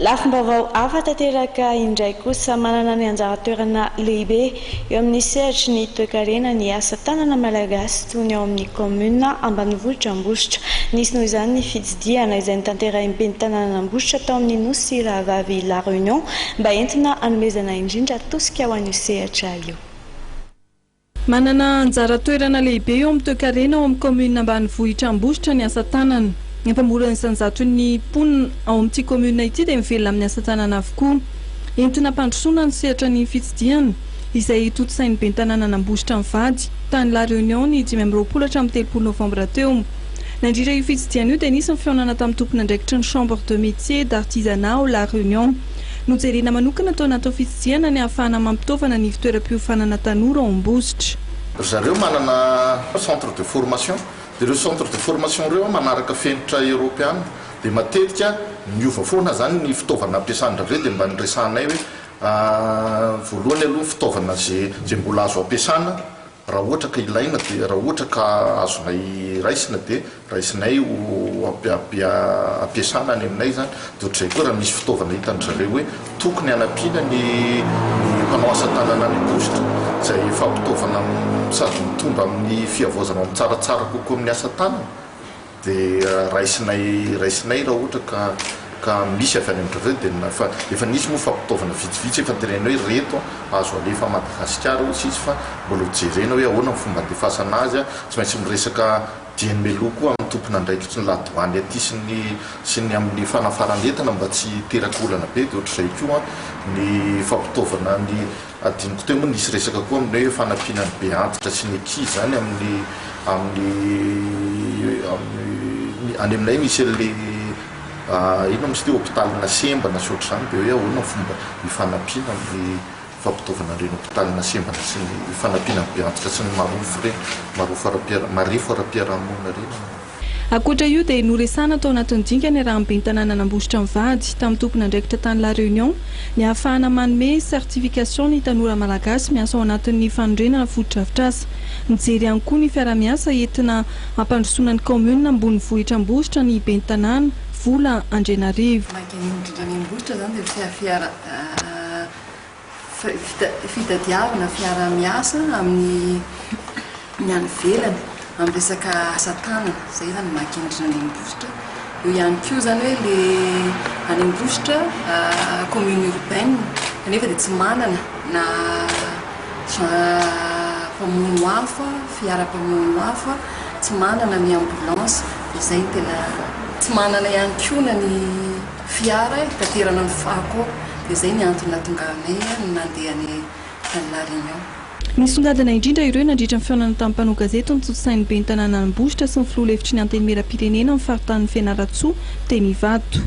Lafim-baovao hafa tanteraka indray kosa manana ny anjara toerana lehibe eo amin'ny sehatra ny toe-karena ny asa tanana malagasy toy ny ao amin'ny commune ambanivohitra Ambositra. Nisy noho izany ny fitsidiana izay nitanterahim-ben'ny tanàna Ambositra tao amin'ny nosy rahavavy La Réunion mba entina hanomezana indrindra tosika ho an'io sehatra io. Manana anjara toerana lehibe eo amin'ny toe-karena ao amin'ny commune ambanivohitra Ambositra ny asa tanana. Efa-morany sanjato ny mponina ao amin'ity commune ity dia mivelona amin'ny asa tanana avokoa. Entina hampandrosoana ny sehatra ny fitsidiana izay totosain'ny ben'ny tanàna Ambositra mivady tany La Réunion ny 5 hatramin'ny 3 Novambra teo. Nandritra io fitsidiana io dia nisy ny fihaonana tamin'ny tompona andraikitry ny chambre de métier d'artisanat au La Réunion. Nojerena manokana tao anaty fitsidiana ny ahafahana mampitaovana ny fitoeram-piofanana tanora ao Ambositra. Zareo manana centre de formation. Ireo centre de formation ireo manaraka fenitra européenne dia matetika miova foana zany ny fitaovana ampiasan'ireo dia mba niresahanay hoe voalohany aloha fitaovana zay mbola azo ampiasana raha ohatra ka ilaina dia raha ohatra ka azonay raisina dia raisinay ampiasana any aminay zany dia ohatr'izay koa raha misy fitaovana hitan'zareo hoe tokony hanampiana ny mpanao asa tanana any Ambositra izay fampitaovana sady mitondra amin'ny fiavoazana amin'ny tsaratsara kokoa amin'ny asa tanana dia raisinay raha ohatra ka misy avy any amin'ireo dia efa nisy moa fampitaovana vitsivitsy efa tenena hoe reto azo alefa Madagasikara ohatsy izy fa mbola hojerena hoe ahoana ny fomba handefasana azy tsy maintsy miresaka DNMLO koa amin'ny tompona andraikitry ny ladoany aty sy ny amin'ny fanafaran'entana mba tsy teraka olana be dia ohatr'izay koa ny fampitaovana ny adiniko teo moa nisy resaka koa amin'ny hoe fanampiana ny be antitra sy ny ankizy zany any aminay misy ino misy teo hôpitalina sembana sy ohatr'izany dia hoe ahoana ny fomba hifanampiana amin'ny fampitaovana ireny hôpitalina sembana sy ny fanampiana ny be antitra sy ny marifo ara-piarahamonina ireny. Ankoatra io dia noresana tao anatin'ny dingana raha ben'ny tanàna Ambositra mivady tamin'ny tompona andraikitra tany La Réunion ny ahafahana manome certification ny tanora malagasy miasa ao anatin'ny fanorenana foto-drafitr'asa. Mijery ihany koa ny fiara-miasa entina hampandrosoana ny commune ambonivohitra Ambositra ny ben'ny tanàna Vola Andrenarivo. Ny Ambositra zany dia fitadiavana fiara-miasa amin'ny any ivelany amin'ny resaka asa tanana zay zany makendrina ny Ambositra. Eo ihany koa zany hoe le any Ambositra commune urbaine nefa dia tsy manana na mpamono hafa fiara-mpamono hafa tsy manana ny ambulance izay tena tsy manana ihany koa na ny fiara taterana ny fako dia izay ny antony nahatonganay nandeha ny La Réunion. Nisongadina indrindra ireo nandritra ny fihaonana tamin'ny mpanao gazety ny totosain'ny ben'ny tanàna Ambositra sy ny filoha hevitry ny antenimieram-pirenena amin'ny faritany Fianaratsoa teny Ivato.